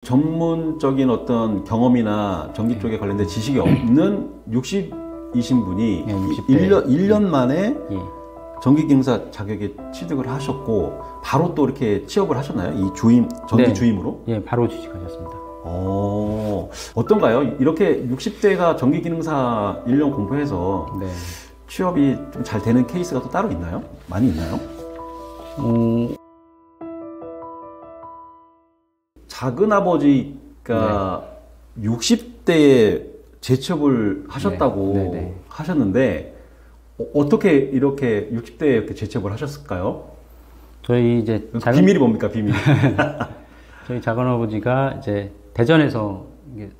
전문적인 어떤 경험이나 전기 쪽에 관련된 지식이 없는 60이신 분이 1년 만에 전기기능사 자격에 취득을 하셨고 바로 또 이렇게 취업을 하셨나요? 이 전기 주임으로? 예, 바로 취직하셨습니다. 어떤가요? 이렇게 60대가 전기기능사 1년 공부해서 취업이 좀 잘 되는 케이스가 또 따로 있나요? 많이 있나요? 작은아버지가 60대에 재취업을 하셨다고 하셨는데 어떻게 이렇게 60대에 이렇게 재취업을 하셨을까요? 저희 이제 비밀이 뭡니까, 비밀? 저희 작은아버지가 이제 대전에서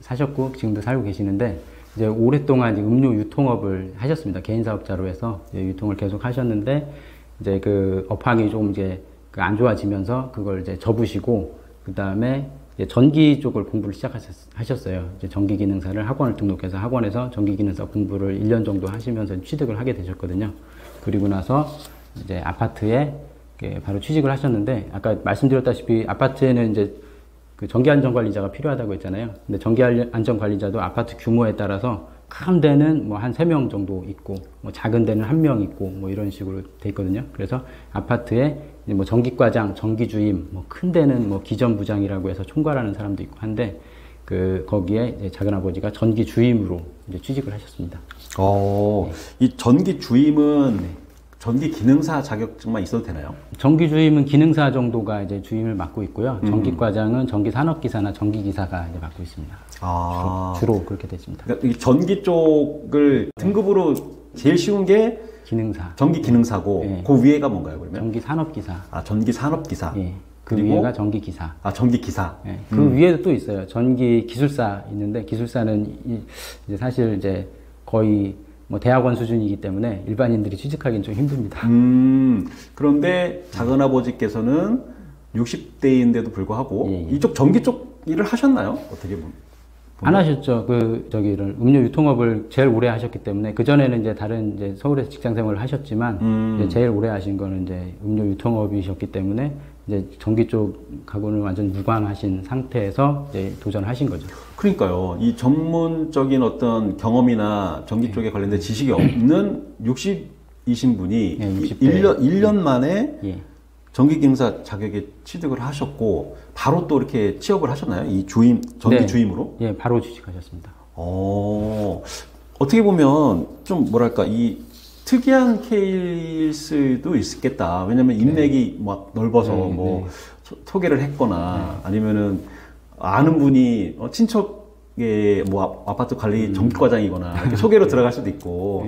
사셨고 지금도 살고 계시는데 이제 오랫동안 이제 음료 유통업을 하셨습니다. 개인 사업자로 해서 유통을 계속 하셨는데 이제 그 업황이 좀 이제 안 좋아지면서 그걸 이제 접으시고 그 다음에 전기 쪽을 공부를 시작하셨어요. 이제 전기기능사를 학원을 등록해서 학원에서 전기기능사 공부를 1년 정도 하시면서 취득을 하게 되셨거든요. 그리고 나서 이제 아파트에 바로 취직을 하셨는데 아까 말씀드렸다시피 아파트에는 이제 그 전기안전관리자가 필요하다고 했잖아요. 근데 전기안전관리자도 아파트 규모에 따라서 큰 데는 뭐 한 3명 정도 있고, 뭐 작은 데는 1명 있고, 뭐 이런 식으로 돼 있거든요. 그래서 아파트에 뭐 전기과장, 전기주임, 뭐 큰 데는 뭐 기전부장이라고 해서 총괄하는 사람도 있고 한데, 거기에 이제 작은아버지가 전기주임으로 이제 취직을 하셨습니다. 이 전기주임은 전기기능사 자격증만 있어도 되나요? 전기주임은 기능사 정도가 이제 주임을 맡고 있고요. 전기과장은 전기산업기사나 전기기사가 이제 맡고 있습니다. 주로 그렇게 됐습니다. 그러니까 이 전기 쪽을 등급으로 제일 쉬운 게 기능사. 전기기능사고 그 위에가 뭔가요, 그러면? 전기산업기사. 전기산업기사. 그 위에가 전기기사. 전기기사. 그 위에도 또 있어요. 전기기술사 있는데 기술사는 이제 사실 이제 거의 뭐 대학원 수준이기 때문에 일반인들이 취직하기는 좀 힘듭니다. 그런데 작은아버지께서는 60대인데도 불구하고 이쪽 전기 쪽 일을 하셨나요? 어떻게 보면? 안 하셨죠. 음료 유통업을 제일 오래 하셨기 때문에 그전에는 이제 다른 이제 서울에서 직장 생활을 하셨지만 이제 제일 오래 하신 거는 이제 음료 유통업이셨기 때문에 이제 전기 쪽하고는 완전 무관하신 상태에서 이제 도전하신 거죠. 그러니까요. 이 전문적인 어떤 경험이나 전기 쪽에 관련된 지식이 없는 60이신 분이 1년 만에 전기기능사 자격에 취득을 하셨고 바로 또 이렇게 취업을 하셨나요? 이 전기 주임으로? 예, 바로 취직하셨습니다. 어떻게 보면 좀 뭐랄까 이 특이한 케이스도 있겠다. 왜냐면 인맥이 막 넓어서 소개를 했거나 아니면은 아는 분이 친척의 뭐 아파트 관리 전기과장이거나 이렇게 소개로 들어갈 수도 있고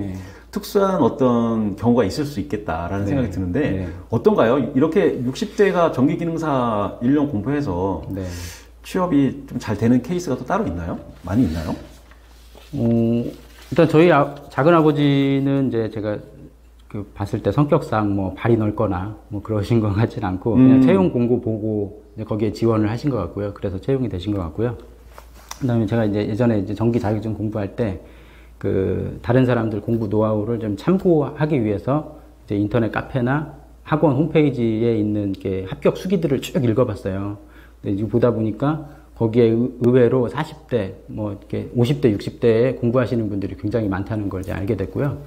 특수한 어떤 경우가 있을 수 있겠다라는 생각이 드는데 어떤가요? 이렇게 60대가 전기기능사 1년 공부해서 취업이 좀 잘 되는 케이스가 또 따로 있나요? 많이 있나요? 일단 저희 작은아버지는 이제 제가 봤을 때 성격상 뭐 발이 넓거나 뭐 그러신 것 같진 않고 그냥 채용 공고 보고 이제 거기에 지원을 하신 것 같고요. 그래서 채용이 되신 것 같고요. 그다음에 제가 이제 예전에 이제 전기 자격증 공부할 때 다른 사람들 공부 노하우를 좀 참고하기 위해서 이제 인터넷 카페나 학원 홈페이지에 있는 합격 수기들을 쭉 읽어봤어요. 근데 이제 보다 보니까 거기에 의외로 40대, 뭐 이렇게 50대, 60대에 공부하시는 분들이 굉장히 많다는 걸 이제 알게 됐고요.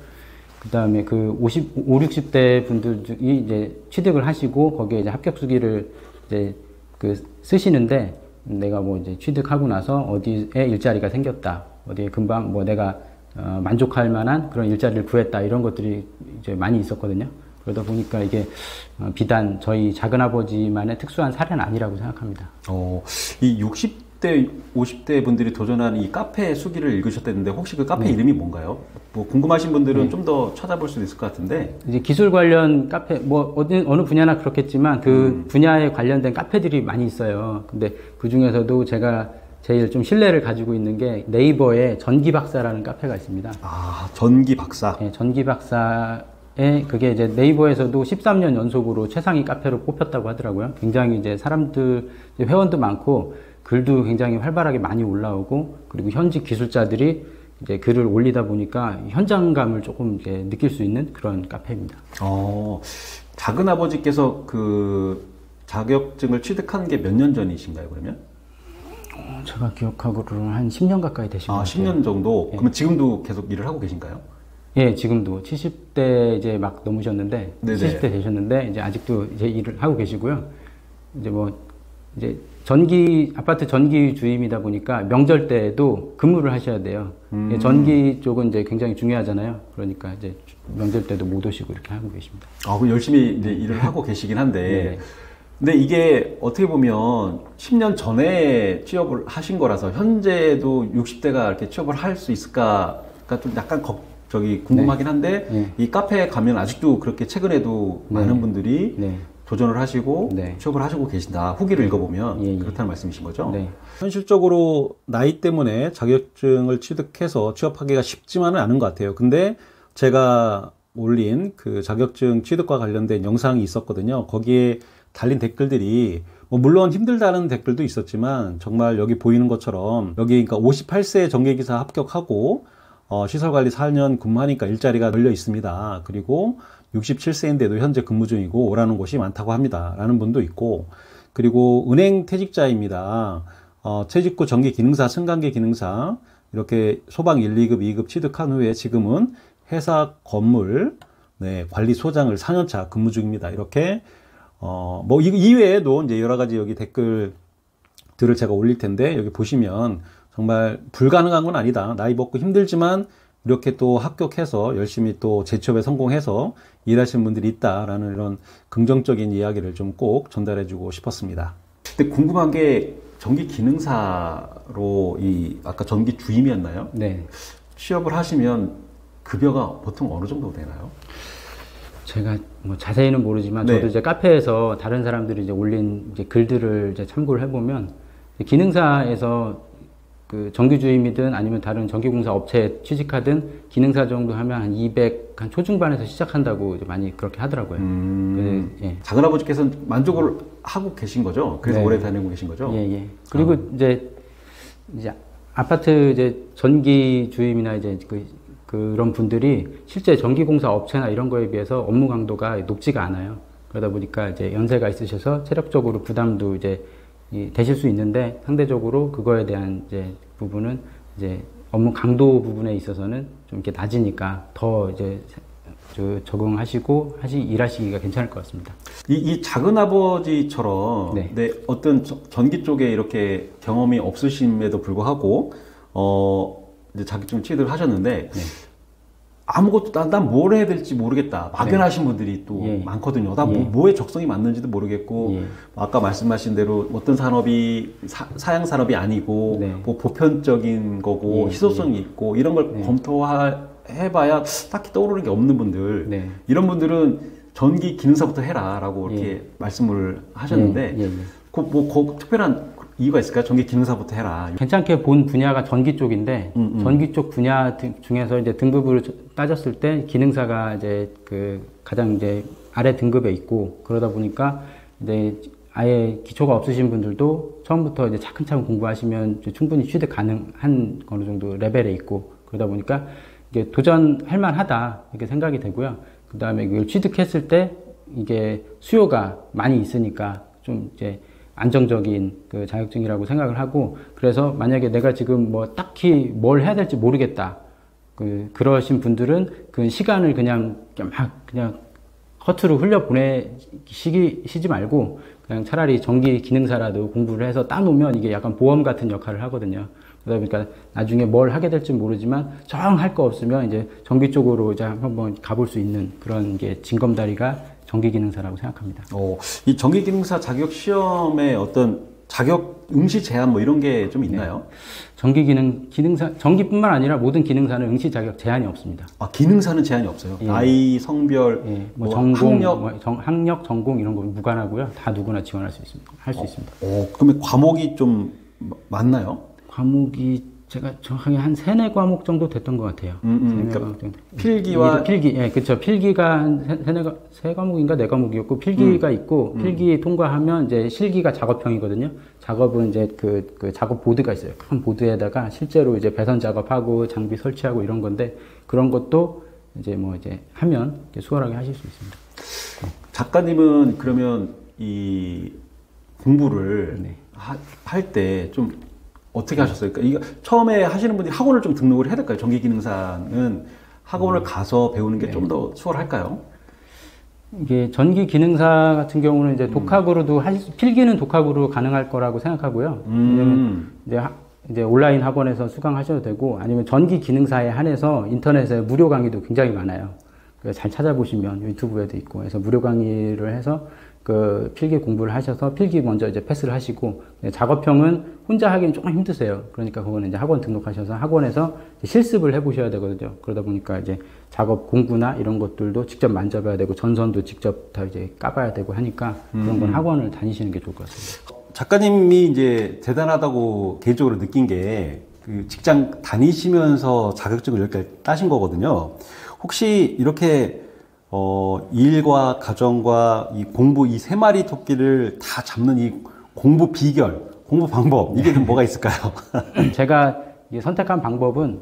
그 다음에 60대 분들이 이제 취득을 하시고 거기에 이제 합격 수기를 이제 쓰시는데 내가 뭐 이제 취득하고 나서 어디에 일자리가 생겼다. 어디에 금방 뭐 내가 만족할 만한 그런 일자리를 구했다. 이런 것들이 이제 많이 있었거든요. 그러다 보니까 이게 비단 저희 작은아버지만의 특수한 사례는 아니라고 생각합니다. 이 60대, 50대 분들이 도전한 이 카페 수기를 읽으셨다는데 혹시 그 카페 이름이 뭔가요? 뭐 궁금하신 분들은 좀 더 찾아볼 수도 있을 것 같은데. 이제 기술 관련 카페, 뭐 어느 분야나 그렇겠지만 그 분야에 관련된 카페들이 많이 있어요. 근데 그 중에서도 제가 제일 좀 신뢰를 가지고 있는 게 네이버에 전기박사라는 카페가 있습니다. 전기박사? 네, 전기박사에 그게 이제 네이버에서도 13년 연속으로 최상위 카페로 뽑혔다고 하더라고요. 굉장히 이제 사람들, 회원도 많고 글도 굉장히 활발하게 많이 올라오고 그리고 현직 기술자들이 이제 글을 올리다 보니까 현장감을 조금 이제 느낄 수 있는 그런 카페입니다. 작은아버지께서 그 자격증을 취득한 게 몇 년 전이신가요, 그러면? 제가 기억하기로는 한 10년 가까이 되신 것 같아요. 10년 정도? 예. 그러면 지금도 계속 일을 하고 계신가요? 예, 지금도 70대 이제 막 넘으셨는데, 네네. 70대 되셨는데, 이제 아직도 이제 일을 하고 계시고요. 이제 이제 아파트 전기 주임이다 보니까 명절 때도 근무를 하셔야 돼요. 예, 전기 쪽은 이제 굉장히 중요하잖아요. 그러니까 이제 명절 때도 못 오시고 이렇게 하고 계십니다. 그럼 열심히 이제 일을 하고 계시긴 한데, 네. 근데 이게 어떻게 보면 10년 전에 취업을 하신 거라서 현재도 60대가 이렇게 취업을 할 수 있을까가 좀 약간 궁금하긴 한데, 네. 이 카페에 가면 아직도 그렇게 최근에도 네. 많은 분들이 네. 도전을 하시고 네. 취업을 하시고 계신다. 후기를 읽어보면 예, 예. 그렇다는 말씀이신 거죠? 네. 현실적으로 나이 때문에 자격증을 취득해서 취업하기가 쉽지만은 않은 것 같아요. 근데 제가 올린 그 자격증 취득과 관련된 영상이 있었거든요. 거기에 달린 댓글들이 물론 힘들다는 댓글도 있었지만 정말 여기 보이는 것처럼 여기 그러니까 58세 정기기사 합격하고 시설관리 4년 근무하니까 일자리가 널려 있습니다. 그리고 67세인데도 현재 근무 중이고 오라는 곳이 많다고 합니다. 라는 분도 있고, 그리고 은행 퇴직자입니다. 퇴직 후 전기기능사, 승강기 기능사 이렇게 소방 1, 2급, 2급 취득한 후에 지금은 회사 건물 관리소장을 4년차 근무 중입니다. 이렇게 이외에도 이제 여러 가지 여기 댓글들을 제가 올릴 텐데 여기 보시면 정말 불가능한 건 아니다. 나이 먹고 힘들지만 이렇게 또 합격해서 열심히 또 재취업에 성공해서 일하시는 분들이 있다라는 이런 긍정적인 이야기를 좀 꼭 전달해주고 싶었습니다. 근데 궁금한 게 전기 기능사로 아까 전기 주임이었나요? 네. 취업을 하시면 급여가 보통 어느 정도 되나요? 제가 자세히는 모르지만 네. 저도 이제 카페에서 다른 사람들이 이제 올린 이제 글들을 이제 참고를 해보면 기능사에서 그 정규주임이든 아니면 다른 전기공사 업체에 취직하든 기능사 정도 하면 한 200, 한 초중반에서 시작한다고 이제 많이 그렇게 하더라고요. 예. 작은아버지께서는 만족을 하고 계신 거죠? 그래서 네. 오래 다니고 계신 거죠? 예, 예. 그리고 이제 아파트 이제 전기주임이나 이제 그런 분들이 실제 전기공사 업체나 이런 거에 비해서 업무 강도가 높지가 않아요. 그러다 보니까 이제 연세가 있으셔서 체력적으로 부담도 이제 되실 수 있는데 상대적으로 그거에 대한 이제 부분은 이제 업무 강도 부분에 있어서는 좀 이렇게 낮으니까 더 이제 적응하시고 일하시기가 괜찮을 것 같습니다. 이 작은아버지처럼 네. 어떤 전기 쪽에 이렇게 경험이 없으심에도 불구하고 이제 자격증 취득을 하셨는데 네. 아무것도 난 뭘 해야 될지 모르겠다 막연하신 분들이 또 예. 많거든요. 나 예. 뭐에 적성이 맞는지도 모르겠고 예. 아까 말씀하신 대로 어떤 산업이 사양 산업이 아니고 네. 뭐 보편적인 거고 예. 희소성이 있고 이런 걸 검토해봐야 딱히 떠오르는 게 없는 분들 네. 이런 분들은 전기 기능사부터 해라라고 이렇게 말씀을 하셨는데 특별한 이유가 있을까요? 전기 기능사부터 해라. 괜찮게 본 분야가 전기 쪽인데 전기 쪽 분야 중에서 이제 등급을 따졌을 때 기능사가 이제 가장 이제 아래 등급에 있고 그러다 보니까 이제 아예 기초가 없으신 분들도 처음부터 이제 차근차근 공부하시면 충분히 취득 가능한 어느 정도 레벨에 있고 그러다 보니까 이게 도전할 만하다 이렇게 생각이 되고요. 그 다음에 이걸 취득했을 때 이게 수요가 많이 있으니까 좀 이제 안정적인 그 자격증이라고 생각을 하고 그래서 만약에 내가 지금 딱히 뭘 해야 될지 모르겠다 그러신 분들은 그 시간을 그냥 허투루 흘려 보내시지 말고 그냥 차라리 전기 기능사라도 공부를 해서 따놓으면 이게 약간 보험 같은 역할을 하거든요. 그러다 보니까 나중에 뭘 하게 될지 모르지만 정 할 거 없으면 이제 전기 쪽으로 이제 한번 가볼 수 있는 그런 게 징검다리가 전기기능사라고 생각합니다. 이 전기기능사 자격 시험에 어떤 자격 응시 제한 이런 게 좀 있나요? 기능사 전기뿐만 아니라 모든 기능사는 응시 자격 제한이 없습니다. 기능사는 제한이 없어요. 예. 나이, 성별, 전공, 학력, 학력, 전공 이런 거 무관하고요. 다 누구나 지원할 수 있습니다. 할 수 있습니다. 그러면 과목이 좀 많나요? 과목이 제가 정확하게 한 3-4과목 정도 됐던 것 같아요. 그러니까 필기와 필기, 예, 그렇죠. 필기가 한 3과목인가 4과목이었고 필기가 있고 필기 통과하면 이제 실기가 작업형이거든요. 작업은 이제 그 작업 보드가 있어요. 큰 보드에다가 실제로 이제 배선 작업하고 장비 설치하고 이런 건데 그런 것도 이제 하면 수월하게 하실 수 있습니다. 작가님은 그러면 이 공부를 할 때 좀 어떻게 하셨어요? 그러니까 이거 처음에 하시는 분들이 학원을 좀 등록을 해야 될까요? 전기기능사는 학원을 가서 배우는 게 좀 더 수월할까요? 이게 전기 기능사 같은 경우는 이제 독학으로도 필기는 독학으로 가능할 거라고 생각하고요. 왜냐면 이제 온라인 학원에서 수강하셔도 되고, 아니면 전기 기능사에 한해서 인터넷에 무료 강의도 굉장히 많아요. 잘 찾아보시면 유튜브에도 있고 해서 무료 강의를 해서 그 필기 공부를 하셔서 필기 먼저 이제 패스를 하시고, 작업형은 혼자 하기는 조금 힘드세요. 그러니까 그거는 이제 학원 등록하셔서 학원에서 실습을 해보셔야 되거든요. 그러다 보니까 이제 작업 공구나 이런 것들도 직접 만져봐야 되고, 전선도 직접 다 이제 까봐야 되고 하니까 그런 건 학원을 다니시는 게 좋을 것 같습니다. 작가님이 이제 대단하다고 개인적으로 느낀 게 그 직장 다니시면서 자격증을 이렇게 따신 거거든요. 혹시 이렇게 일과 가정과 이 공부 이 세 마리 토끼를 다 잡는 이 공부 비결, 공부 방법, 이게 좀 뭐가 있을까요? 제가 선택한 방법은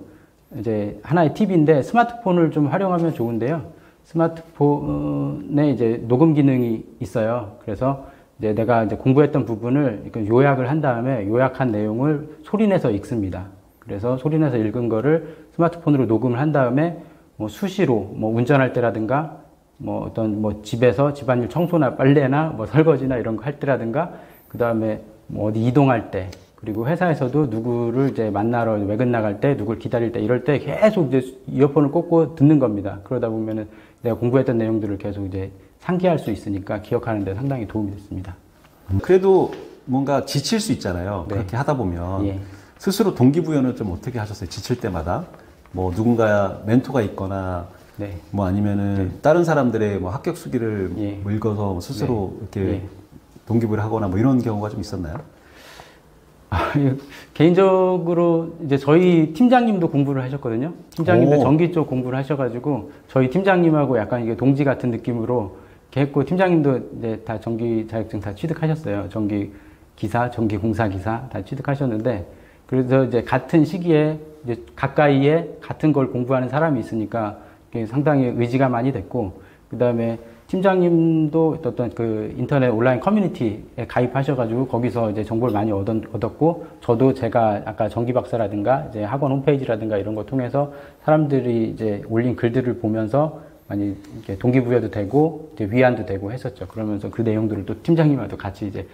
이제 하나의 팁인데, 스마트폰을 좀 활용하면 좋은데요. 스마트폰에 이제 녹음 기능이 있어요. 그래서 이제 내가 이제 공부했던 부분을 요약을 한 다음에 요약한 내용을 소리내서 읽습니다. 그래서 소리내서 읽은 거를 스마트폰으로 녹음을 한 다음에 뭐 수시로 뭐 운전할 때라든가 뭐 어떤 뭐 집에서 집안일 청소나 빨래나 뭐 설거지나 이런 거 할 때라든가, 그 다음에 뭐 어디 이동할 때, 그리고 회사에서도 누구를 이제 만나러 외근 나갈 때, 누구를 기다릴 때, 이럴 때 계속 이제 이어폰을 꽂고 듣는 겁니다. 그러다 보면은 내가 공부했던 내용들을 계속 이제 상기할 수 있으니까 기억하는 데 상당히 도움이 됐습니다. 그래도 뭔가 지칠 수 있잖아요. 네. 그렇게 하다 보면 예. 스스로 동기부여는 좀 어떻게 하셨어요? 지칠 때마다 뭐 누군가 멘토가 있거나 네. 뭐 아니면은 다른 사람들의 뭐 합격 수기를 예. 뭐 읽어서 스스로 이렇게 예. 동기부여를 하거나 뭐 이런 경우가 좀 있었나요? 개인적으로 이제 저희 팀장님도 공부를 하셨거든요. 팀장님도 전기 쪽 공부를 하셔가지고 저희 팀장님하고 약간 이게 동지 같은 느낌으로 이렇게 했고, 팀장님도 이제 다 전기 자격증 다 취득하셨어요. 전기 기사, 전기 공사 기사 다 취득하셨는데, 그래서 이제 같은 시기에 이제 가까이에 같은 걸 공부하는 사람이 있으니까 상당히 의지가 많이 됐고, 그 다음에 팀장님도 어떤 그 인터넷 온라인 커뮤니티에 가입하셔가지고 거기서 이제 정보를 많이 얻었고, 저도 제가 아까 전기박사라든가 이제 학원 홈페이지라든가 이런 거 통해서 사람들이 이제 올린 글들을 보면서 많이 이렇게 동기부여도 되고 이제 위안도 되고 했었죠. 그러면서 그 내용들을 또 팀장님하고도 같이 이제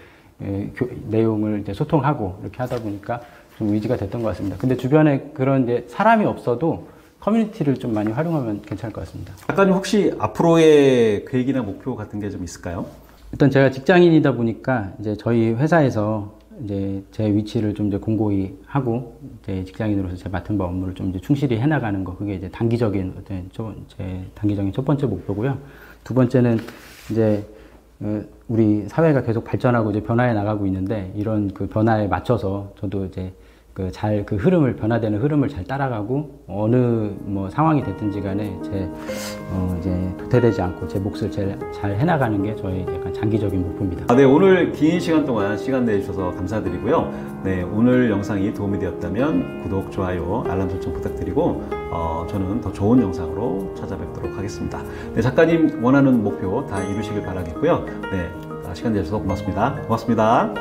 내용을 이제 소통하고 이렇게 하다 보니까 좀 의지가 됐던 것 같습니다. 근데 주변에 그런 이제 사람이 없어도 커뮤니티를 좀 많이 활용하면 괜찮을 것 같습니다. 작가님 혹시 앞으로의 계획이나 목표 같은 게 좀 있을까요? 일단 제가 직장인이다 보니까 이제 저희 회사에서 이제 제 위치를 좀 이제 공고히 하고 이제 직장인으로서 제 맡은 바 업무를 좀 이제 충실히 해나가는 거, 그게 이제 단기적인 제 단기적인 첫 번째 목표고요. 두 번째는 이제 우리 사회가 계속 발전하고 이제 변화해 나가고 있는데, 이런 그 변화에 맞춰서 저도 이제 그 흐름을, 변화되는 흐름을 잘 따라가고, 어느 뭐 상황이 됐든지 간에 이제 도태되지 않고 제 몫을 잘 해나가는 게 저희 약간 장기적인 목표입니다. 네, 오늘 긴 시간 동안 시간 내주셔서 감사드리고요. 네, 오늘 영상이 도움이 되었다면 구독, 좋아요, 알람 설정 부탁드리고, 저는 더 좋은 영상으로 찾아뵙도록 하겠습니다. 네, 작가님 원하는 목표 다 이루시길 바라겠고요. 네, 시간 내주셔서 고맙습니다. 고맙습니다.